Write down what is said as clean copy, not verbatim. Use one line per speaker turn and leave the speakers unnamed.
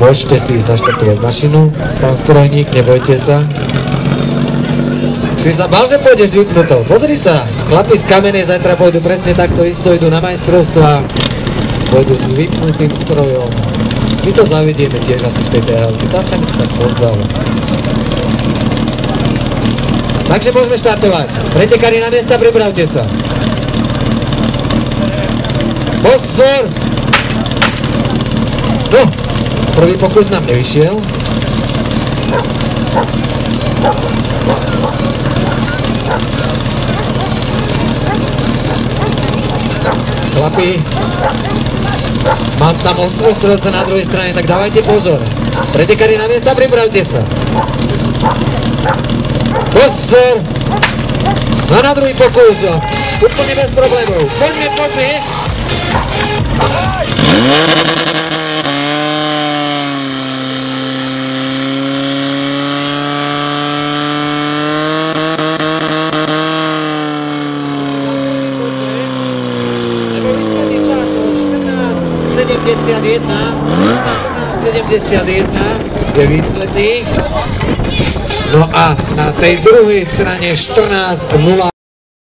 Môžete si ísť naštartovať mašinu, pán strojník, nebojte sa. Si sa bál, že pôjdeš vypnutou? Pozri sa, chlapi z Kamenej zajtra pôjdu presne takto isto, idú na majstrovstvá, pôjdu s vypnutým strojom. My to zavedieme tiež asi v tej DHL-ke, tam sa mi to tak pozdalo. Takže môžeme štartovať. Pretekári na miesta, pripravte sa. Pozor! No, prvý pokus nám nevyšiel. Chlapi, mám tam ostrostrelca na druhej strane, tak dávajte pozor. Pretekári na miesta, pripravte sa. Pozor! No na druhý pokus. Úplne bez problémov. Poďme, poďme. Jedna 14.71 je výsledný. No a na tej druhej strane 14.02